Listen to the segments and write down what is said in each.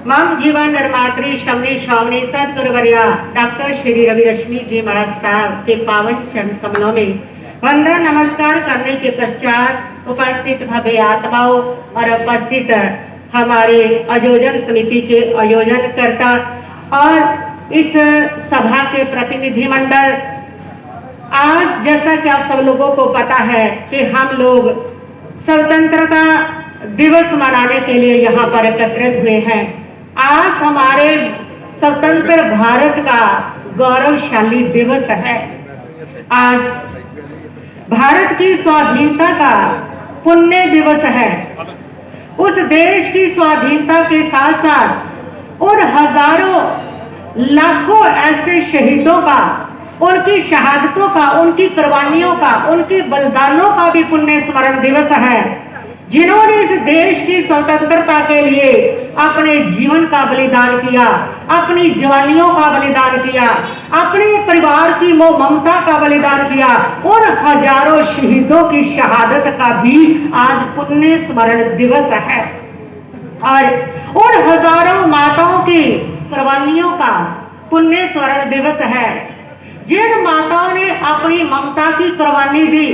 मम जीवन निर्मात्री शमनी स्वामी सदगुरुवर्या डॉक्टर श्री रवि रश्मि जी महाराज साहब के पावन चंद कमलों में वंदन नमस्कार करने के पश्चात उपस्थित भव्य आत्माओं और उपस्थित हमारे आयोजन समिति के आयोजनकर्ता और इस सभा के प्रतिनिधि मंडल, आज जैसा कि आप सब लोगों को पता है कि हम लोग स्वतंत्रता दिवस मनाने के लिए यहाँ पर एकत्रित हुए हैं। आज हमारे स्वतंत्र भारत का गौरवशाली दिवस है। आज भारत की स्वाधीनता का पुण्य दिवस है। उस देश की स्वाधीनता के साथ साथ उन हजारों लाखों ऐसे शहीदों का, उनकी शहादतों का, उनकी कुर्बानियों का, उनके बलिदानों का भी पुण्य स्मरण दिवस है, जिन्होंने इस देश की स्वतंत्रता के लिए अपने जीवन का बलिदान किया, अपनी जवानियों का बलिदान किया, अपने परिवार की मोह ममता का बलिदान किया। उन हजारों शहीदों की शहादत का भी आज पुण्य स्मरण दिवस है और उन हजारों माताओं की कुर्बानियों का पुण्य स्मरण दिवस है, जिन माताओं ने अपनी ममता की कुर्बानी दी,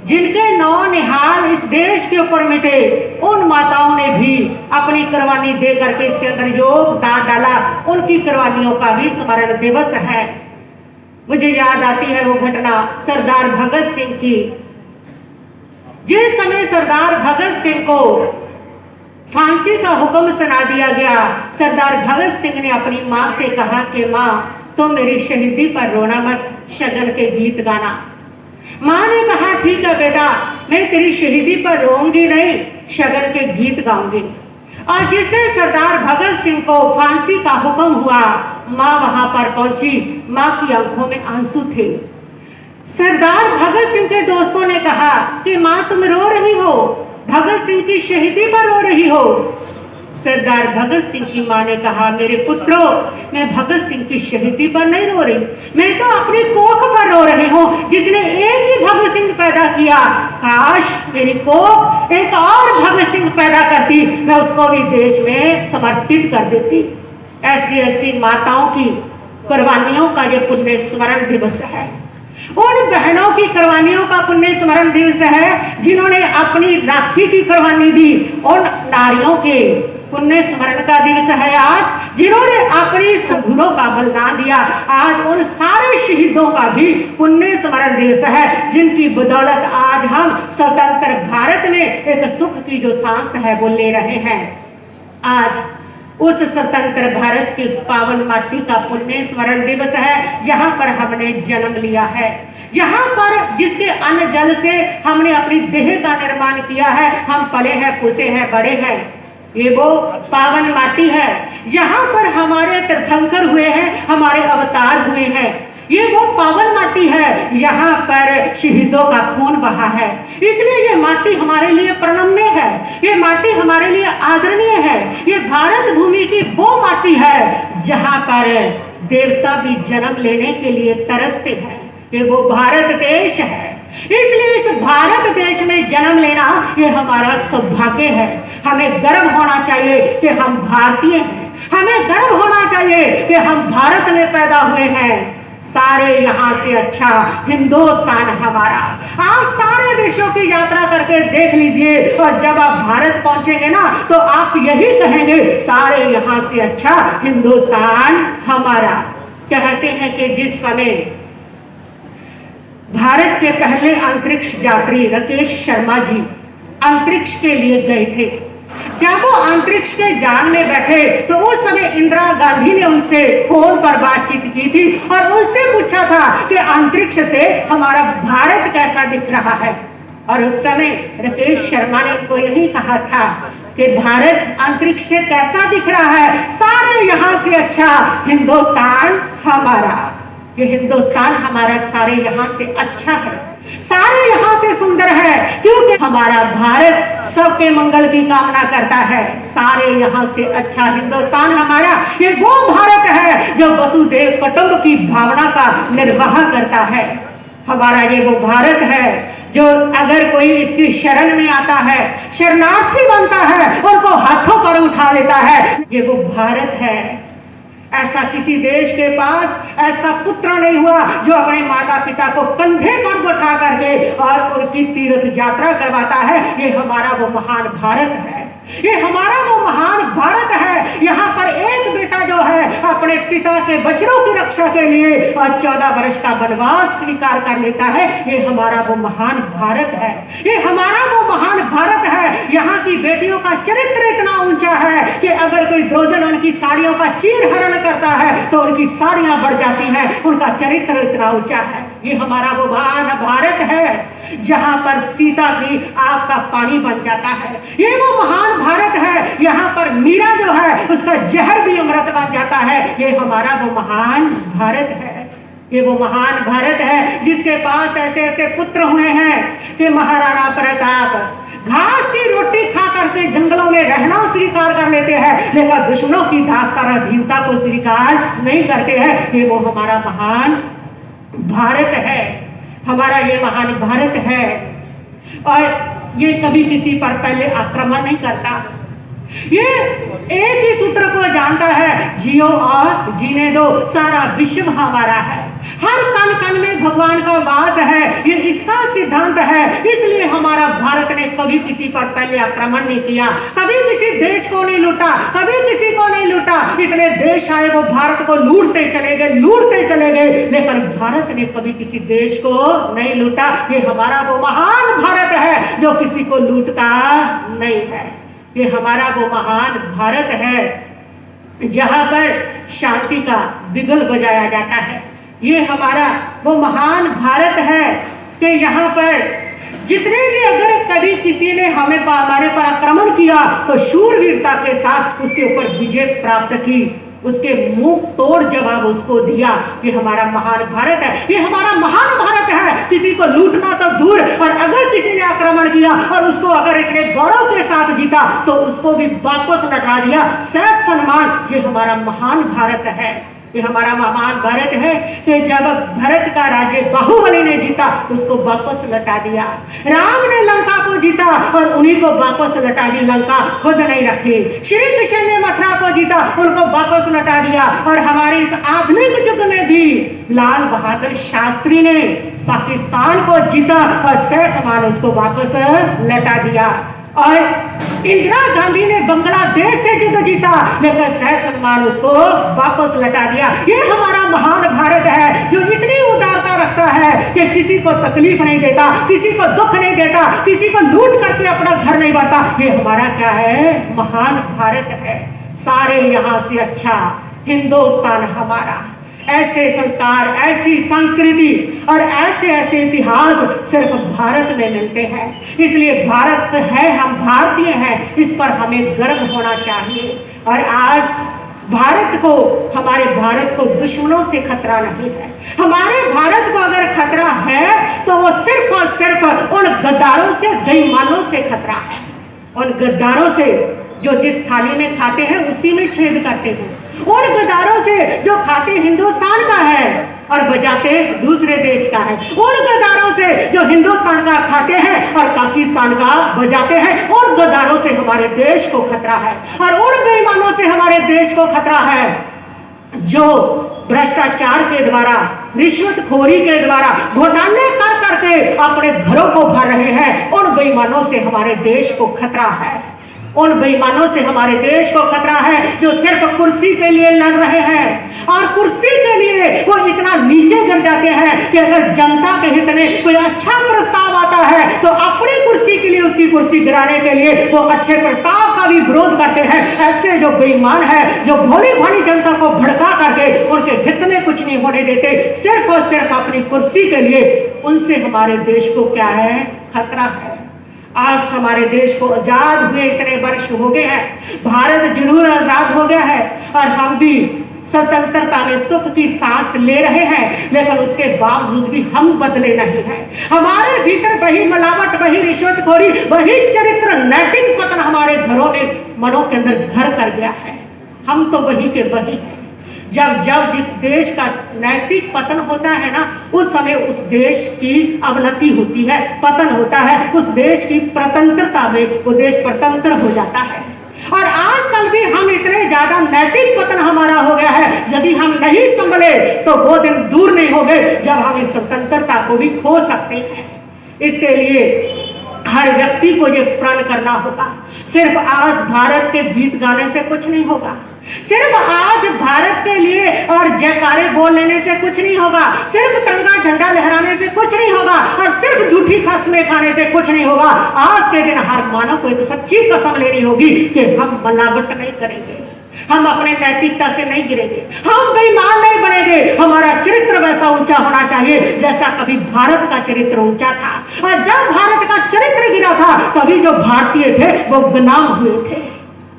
जिनके नौ निहाल इस देश के ऊपर मिटे, उन माताओं ने भी अपनी कुर्बानी दे करके इसके अंदर योगदान डाला। उनकी कुर्बानियों का भी स्मरण दिवस है। मुझे याद आती है वो घटना सरदार भगत सिंह की। जिस समय सरदार भगत सिंह को फांसी का हुक्म सुना दिया गया, सरदार भगत सिंह ने अपनी माँ से कहा कि माँ, तुम मेरी शहीदी पर रोना मत, शगन के गीत गाना। माँ ने कहा ठीक है बेटा, मैं तेरी शहीदी पर रोऊंगी नहीं, शगन के गीत गाऊंगी। और जिसने सरदार भगत सिंह को फांसी का हुक्म हुआ, माँ वहां पर पहुंची। माँ की आंखों में आंसू थे। सरदार भगत सिंह के दोस्तों ने कहा कि माँ तुम रो रही हो, भगत सिंह की शहीदी पर रो रही हो। सरदार भगत सिंह की मां ने कहा मेरे पुत्रों, मैं भगत सिंह की शहीदी पर नहीं रो रही, मैं तो अपनी कोख पर रो रही हूँ, जिसने एक ही भगत सिंह पैदा किया। काश मेरी कोख एक और भगत सिंह पैदा करती, मैं उसको भी देश में समर्पित कर देती। ऐसी ऐसी माताओं की कुर्बानियों का ये पुण्य स्मरण दिवस है। उन बहनों की कुर्बानियों का पुण्य स्मरण दिवस है, जिन्होंने अपनी राखी की कुर्बानी दी। उन नारियों के पुण्य स्मरण का दिवस है आज, जिन्होंने अपनी सधुरों का बलिदान दिया। आज उन सारे शहीदों का भी पुण्य स्मरण दिवस है, जिनकी बदौलत आज हम स्वतंत्र भारत में एक सुख की जो सांस है वो ले रहे हैं। आज उस स्वतंत्र भारत की पावन माटी का पुण्य स्मरण दिवस है, जहां पर हमने जन्म लिया है, जहां पर जिसके अन्न जल से हमने अपनी देह का निर्माण किया है, हम पले हैं, पूसे हैं, बड़े हैं। ये वो पावन माटी है जहां पर हमारे तीर्थंकर हुए हैं, हमारे अवतार हुए हैं। ये वो पावन माटी है यहाँ पर शहीदों का खून बहा है। इसलिए ये माटी हमारे लिए प्रणम्य है, ये माटी हमारे लिए आदरणीय है। ये भारत भूमि की वो माटी है जहाँ पर देवता भी जन्म लेने के लिए तरसते हैं। ये वो भारत देश है। इसलिए इस भारत देश में जन्म लेना ये हमारा सौभाग्य है। हमें गर्व होना चाहिए कि हम भारतीय हैं, हमें गर्व होना चाहिए कि हम भारत में पैदा हुए हैं। सारे यहाँ से अच्छा हिंदुस्तान हमारा। आप सारे देशों की यात्रा करके देख लीजिए और जब आप भारत पहुंचेंगे ना तो आप यही कहेंगे सारे यहाँ से अच्छा हिंदुस्तान हमारा। कहते हैं कि जिस समय भारत के पहले अंतरिक्ष यात्री राकेश शर्मा जी अंतरिक्ष के लिए गए थे, जब वो अंतरिक्ष के यान में बैठे तो उस समय इंदिरा गांधी ने उनसे फोन पर बातचीत की थी और उनसे पूछा था कि अंतरिक्ष से हमारा भारत कैसा दिख रहा है। और उस समय राकेश शर्मा ने उनको यही कहा था कि भारत अंतरिक्ष से कैसा दिख रहा है, सारे यहाँ से अच्छा हिंदुस्तान हमारा। ये हिंदुस्तान हमारा सारे यहाँ से अच्छा है, सारे यहाँ से सुंदर है, क्योंकि हमारा भारत सबके मंगल की कामना करता है। सारे यहाँ से अच्छा हिंदुस्तान हमारा ये वो भारत है जो वसुदेव कुटुंब की भावना का निर्वाह करता है। हमारा ये वो भारत है जो अगर कोई इसकी शरण में आता है, शरणार्थी बनता है, उनको हाथों पर उठा लेता है, ये वो भारत है। ऐसा किसी देश के पास ऐसा पुत्र नहीं हुआ जो अपने माता पिता को कंधे पर बैठा करके और उनकी तीर्थ यात्रा करवाता है। ये हमारा वो महान भारत है, ये हमारा वो महान भारत है। यहाँ पर एक बेटा जो है अपने पिता के वचनों की रक्षा के लिए 14 वर्ष का वनवास स्वीकार कर लेता है। ये हमारा वो महान भारत है, ये हमारा वो महान भारत है। यहाँ की बेटियों का चरित्र इतना ऊंचा है कि अगर कोई द्रोजन उनकी साड़ियों का चीरहरण करता है तो उनकी साड़ियां बढ़ जाती हैं, उनका चरित्र इतना ऊंचा है। ये हमारा वो महान भारत है जहां पर सीता की आग का पानी बन जाता है। ये वो महान भारत है, यहाँ पर मीरा जो है उसका जहर भी अमृत बन जाता है। ये हमारा वो महान भारत है, ये वो महान भारत है जिसके पास ऐसे ऐसे पुत्र हुए हैं कि महाराणा प्रताप घास की रोटी खा करके जंगलों में रहना स्वीकार कर लेते हैं, लेकिन दुश्मनों की दास्तानाधीनता को स्वीकार नहीं करते हैं। ये वो हमारा महान भारत है, हमारा ये महान भारत है। और ये कभी किसी पर पहले आक्रमण नहीं करता, ये एक ही सूत्र को जानता है, जियो और जीने दो, सारा विश्व हमारा है, हर कण कण में भगवान का वास है, ये इसका सिद्धांत है। इसलिए हमारा भारत ने कभी किसी पर पहले आक्रमण नहीं किया, कभी किसी देश को नहीं लूटा, कभी किसी को नहीं लूटा। इतने देश आए वो भारत को लूटते चले गए, लूटते चले गए, लेकिन भारत ने कभी किसी देश को नहीं लूटा। ये हमारा वो महान भारत है जो किसी को लूटता नहीं है। ये हमारा वो महान भारत है जहां पर शांति का बिगुल बजाया जाता है। ये हमारा वो महान भारत है कि यहाँ पर जितने भी अगर कभी किसी ने हमारे पर आक्रमण किया तो शूरवीरता के साथ उसके ऊपर विजय प्राप्त की, उसके मुंह तोड़ जवाब उसको दिया। ये हमारा महान भारत है, ये हमारा महान भारत है। किसी को लूटना तो दूर, और अगर किसी ने आक्रमण किया और उसको अगर इसने गौरव के साथ जीता तो उसको भी वापस लौटा दिया, सहज सम्मान। ये हमारा महान भारत है, ये हमारा महान भारत है कि जब भरत का राज्य बाहुबली ने जीता उसको वापस लौटा दिया, राम ने लंका को जीता और उन्हीं को वापस लौटा दी, लंका खुद नहीं रखी। श्री कृष्ण ने मथुरा को जीता, उनको वापस लौटा दिया। और हमारे इस आधुनिक युग में भी लाल बहादुर शास्त्री ने पाकिस्तान को जीता और सहज समान उसको वापस लौटा दिया। और इंदिरा गांधी ने बांग्लादेश से युद्ध जीता, लेकिन सहज सम्मान उसको वापस लौटा दिया। ये हमारा महान भारत है जो इतनी उदारता रखता है कि किसी को तकलीफ नहीं देता, किसी को दुख नहीं देता, किसी को लूट करके अपना घर नहीं बढ़ता। ये हमारा क्या है, महान भारत है। सारे यहाँ से अच्छा हिंदुस्तान हमारा। ऐसे संस्कार, ऐसी संस्कृति और ऐसे ऐसे इतिहास सिर्फ भारत में मिलते हैं। इसलिए भारत है, हम भारतीय हैं, इस पर हमें गर्व होना चाहिए। और आज भारत को, हमारे भारत को दुश्मनों से खतरा नहीं है। हमारे भारत को अगर खतरा है तो वो सिर्फ और सिर्फ उन गद्दारों से, बेईमानों से खतरा है। उन गद्दारों से जो जिस थाली में खाते हैं उसी में छेद करते हैं, उन गद्दारों से जो खाते हिंदुस्तान का है और बजाते दूसरे देश का है, उन गद्दारों से जो हिंदुस्तान का खाते हैं और पाकिस्तान का बजाते हैं, उन गद्दारों से हमारे देश को खतरा है। और उन बेईमानों से हमारे देश को खतरा है जो भ्रष्टाचार के द्वारा, रिश्वतखोरी के द्वारा, घोटाले कर करके अपने घरों को भर रहे हैं। उन बेईमानों से हमारे देश को खतरा है, उन बेईमानों से हमारे देश को खतरा है जो सिर्फ कुर्सी के लिए लड़ रहे हैं। और कुर्सी के लिए वो इतना नीचे गिर जाते हैं कि अगर जनता के हित में कोई अच्छा प्रस्ताव आता है तो अपनी कुर्सी के लिए, उसकी कुर्सी गिराने के लिए वो अच्छे प्रस्ताव का भी विरोध करते हैं। ऐसे जो बेईमान है, जो भोली भाली जनता को भड़का करके उनके हित में कुछ नहीं होने देते, सिर्फ और सिर्फ अपनी कुर्सी के लिए, उनसे हमारे देश को क्या है, खतरा है। आज हमारे देश को आजाद हुए इतने वर्ष हो गए हैं, भारत जरूर आजाद हो गया है और हम भी स्वतंत्रता में सुख की सांस ले रहे हैं, लेकिन उसके बावजूद भी हम बदले नहीं हैं। हमारे भीतर वही मिलावट, वही रिश्वतखोरी, वही चरित्र नैतिक पतन हमारे घरों में, मनों के अंदर घर कर गया है। हम तो वही के वही हैं। जब जब जिस देश का नैतिक पतन होता है ना, उस समय उस देश की अवनति होती है, पतन होता है, उस देश की स्वतंत्रता में वो देश स्वतंत्र हो जाता है। और आजकल भी हम इतने ज्यादा नैतिक पतन हमारा हो गया है, यदि हम नहीं संभले तो वो दिन दूर नहीं हो गए जब हम इस स्वतंत्रता को भी खो सकते हैं। इसके लिए हर व्यक्ति को ये प्रण करना होगा। सिर्फ आज भारत के गीत गाने से कुछ नहीं होगा, सिर्फ आज भारत के लिए और जयकारे बोल लेने से कुछ नहीं होगा, सिर्फ तिरंगा झंडा लहराने से कुछ नहीं होगा, और सिर्फ झूठी कसमें खाने से कुछ नहीं होगा। आज के दिन हर मानव को एक सच्ची कसम लेनी होगी कि हम मिलावट नहीं करेंगे, हम अपने नैतिकता से नहीं गिरेंगे, हम बेईमान नहीं बनेंगे। हमारा चरित्र वैसा ऊंचा होना चाहिए जैसा कभी भारत का चरित्र ऊंचा था। और जब भारत का चरित्र गिरा था तभी जो भारतीय थे वो गुलाम हुए थे,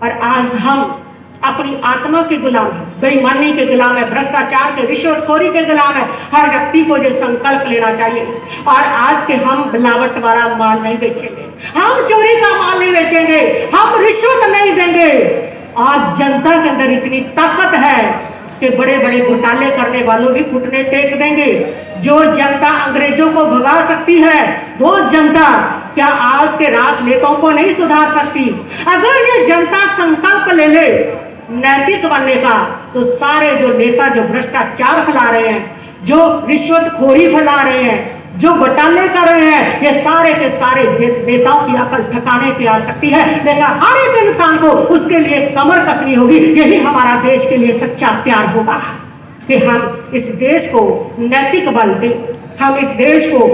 और आज हम अपनी आत्मा के गुलाम है, बेईमानी के गुलाम है, भ्रष्टाचार के, रिश्वतखोरी के गुलाम है। हर व्यक्ति को ये संकल्प लेना चाहिए। और आज के हम मिलावट वाला माल नहीं बेचेंगे, हम चोरी का माल नहीं बेचेंगे, हम रिश्वत नहीं देंगे। आज जनता के अंदर इतनी ताकत है कि बड़े बड़े घोटाले करने वालों भी घुटने टेक देंगे। जो जनता अंग्रेजों को भगा सकती है वो जनता क्या आज के राजनेताओं को नहीं सुधार सकती? अगर ये जनता संकल्प ले ले नैतिक बनने का, तो सारे जो नेता जो भ्रष्टाचार फैला रहे हैं, जो रिश्वतखोरी फैला रहे हैं, जो घोटाले कर रहे हैं, ये सारे के सारे नेताओं की अकल ठिकाने पे आ सकती है। लेकिन हर एक इंसान को उसके लिए कमर कसनी होगी। यही हमारा देश के लिए सच्चा प्यार होगा कि हम इस देश को नैतिक बल दें, हम इस देश को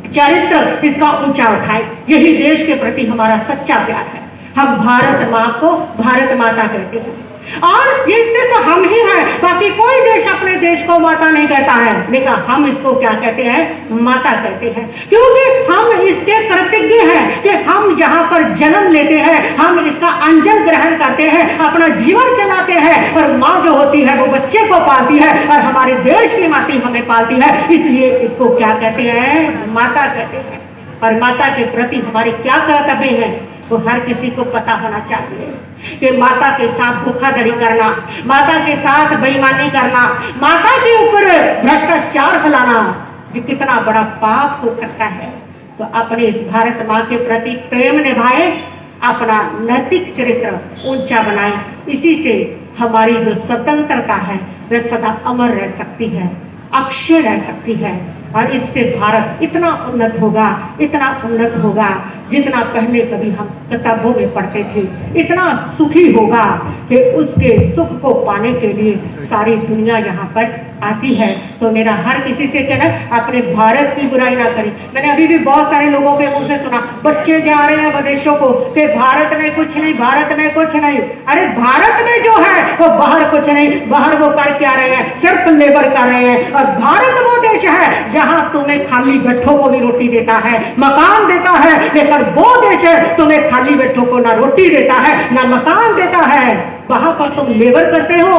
चरित्र इसका ऊंचा उठाएं। यही देश के प्रति हमारा सच्चा प्यार है। हम भारत माँ को भारत माता कहते हैं, और ये सिर्फ हम ही हैं, बाकी कोई देश अपने देश को माता नहीं कहता है, लेकिन हम इसको क्या कहते हैं? माता कहते हैं, क्योंकि हम इसके कृतज्ञ हैं कि हम यहाँ पर जन्म लेते हैं, हम इसका अंजल ग्रहण करते हैं, अपना जीवन चलाते हैं, और माँ जो होती है वो बच्चे को पालती है, और हमारे देश की माटी हमें पालती है। इसलिए इसको क्या कहते हैं? माता कहते हैं। और माता के प्रति हमारे क्या कर्तव्य हैं तो हर किसी को पता होना चाहिए कि माता के साथ धोखाधड़ी करना, माता के साथ बेईमानी करना, माता के ऊपर भ्रष्टाचार फैलाना जो कितना बड़ा पाप हो सकता है। तो अपने इस भारत माँ के प्रति प्रेम निभाए, अपना नैतिक चरित्र ऊंचा बनाए। इसी से हमारी जो स्वतंत्रता है वह सदा अमर रह सकती है, अक्षय रह सकती है। और इससे भारत इतना उन्नत होगा, इतना उन्नत होगा जितना पहले कभी हम किताबों में पढ़ते थे। इतना सुखी होगा कि उसके सुख को पाने के लिए सारी दुनिया यहाँ पर आती है। तो मेरा हर किसी से कहना, अपने भारत की बुराई ना करें। मैंने अभी भी बहुत सारे लोगों के मुंह से सुना, बच्चे जा रहे हैं विदेशों को कि भारत में कुछ नहीं, भारत में कुछ नहीं। अरे भारत में जो है वो बाहर कुछ नहीं, बाहर वो कर क्या रहे हैं? सिर्फ लेबर कर रहे हैं। और भारत वो देश है जहाँ तुम्हें खाली बैठों को भी रोटी देता है, मकान देता है, लेकिन वो देश है तुम्हें खाली बैठों को ना रोटी देता है ना मकान देता है। वहां पर तुम लेबर करते हो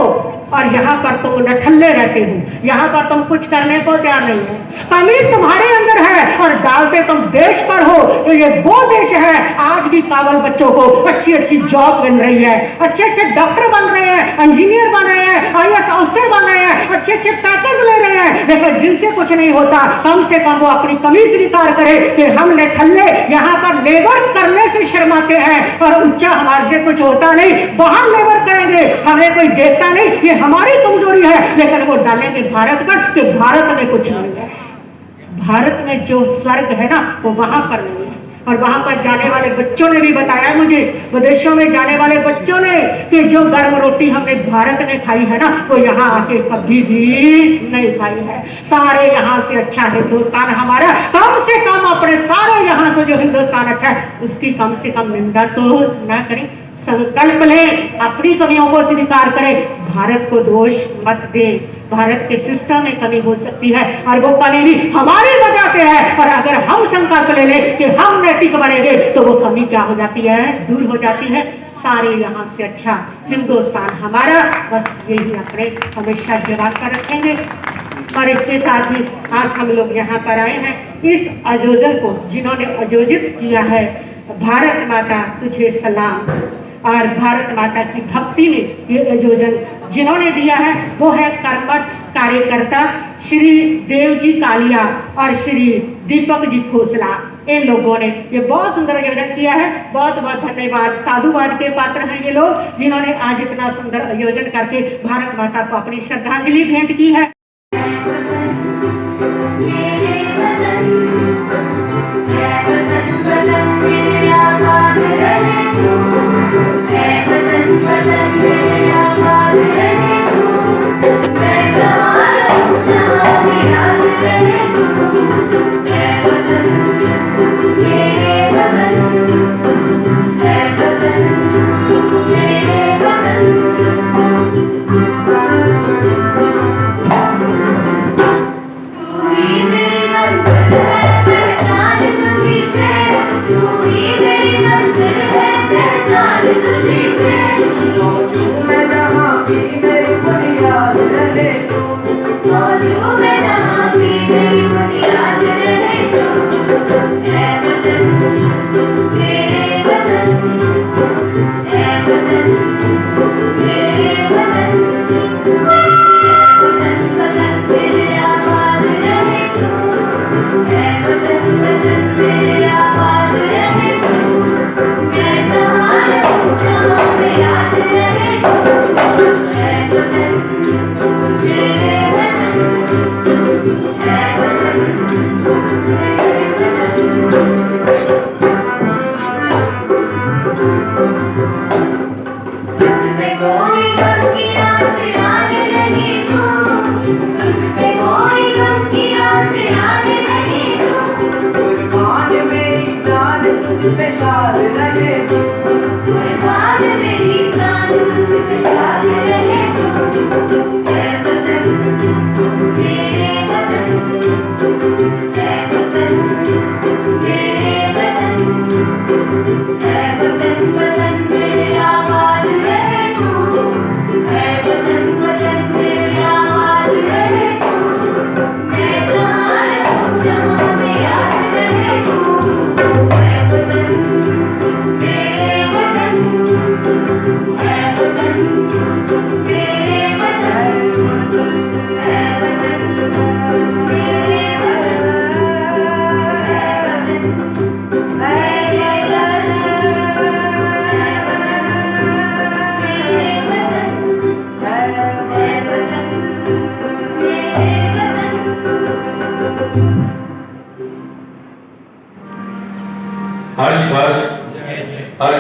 और यहाँ पर तुम नठल्ले रहते हो, यहाँ पर तुम कुछ करने को तैयार नहीं हो। कमी तुम्हारे अंदर है और डालते तुम देश पर हो। तो ये वो देश है आज भी काबल बच्चों को अच्छी अच्छी जॉब मिल रही है, अच्छे अच्छे डॉक्टर बन रहे हैं, इंजीनियर बन रहे हैं, IAS अफसर बन रहे हैं, अच्छे अच्छे पैकेज ले रहे हैं। लेकिन जिनसे कुछ नहीं होता, कम से कम वो अपनी कमी स्वीकार करे कि हम नठल्ले यहाँ पर लेबर करने से शर्माते हैं और ऊंचा हमारे से कुछ होता नहीं, बाहर लेबर करेंगे, हमें कोई देखता नहीं, ये हमारी कमजोरी है। लेकिन वो डालेंगे भारत पर कि भारत में कुछ नहीं है। भारत में जो स्वर्ग है ना वो वहां पर नहीं है। और वहां पर जाने वाले बच्चों ने भी बताया मुझे, विदेशों में जाने वाले बच्चों ने, कि जो गर्म रोटी हमने भारत में खाई है ना वो यहाँ आके कभी भी नहीं खाई है। सारे यहाँ से अच्छा हिंदुस्तान हमारा, कम से कम अपने सारे यहाँ से जो हिंदुस्तान अच्छा है उसकी कम से कम निंदा तो ना करें। संकल्प लें, अपनी कमियों को स्वीकार करें, भारत को दोष मत दें। भारत के सिस्टम में कमी हो सकती है और वो कमी भी हमारी वजह से है। और अगर हम संकल्प ले लें कि हम नैतिक बनेंगे तो वो कमी क्या हो जाती है? दूर हो जाती है। सारे यहाँ से अच्छा हिंदुस्तान हमारा, बस यही अपने हमेशा जवाब कर रखेंगे। और इसके साथ ही आज हम लोग यहाँ पर आए हैं इस आयोजन को जिन्होंने आयोजित किया है, भारत माता तुझे सलाम, और भारत माता की भक्ति में ये आयोजन जिन्होंने दिया है वो है कर्मठ कार्यकर्ता श्री देवजी कालिया और श्री दीपक जी खोसला। इन लोगों ने ये बहुत सुंदर आयोजन किया है। बहुत बहुत धन्यवाद। साधुवाद के पात्र हैं ये लोग जिन्होंने आज इतना सुंदर आयोजन करके भारत माता को अपनी श्रद्धांजलि भेंट की है।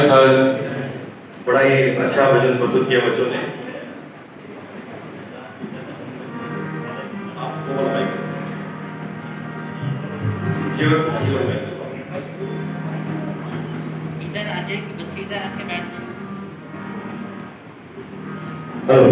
हर्ष बड़ा ही अच्छा भजन प्रस्तुत किया बच्चों ने। हेलो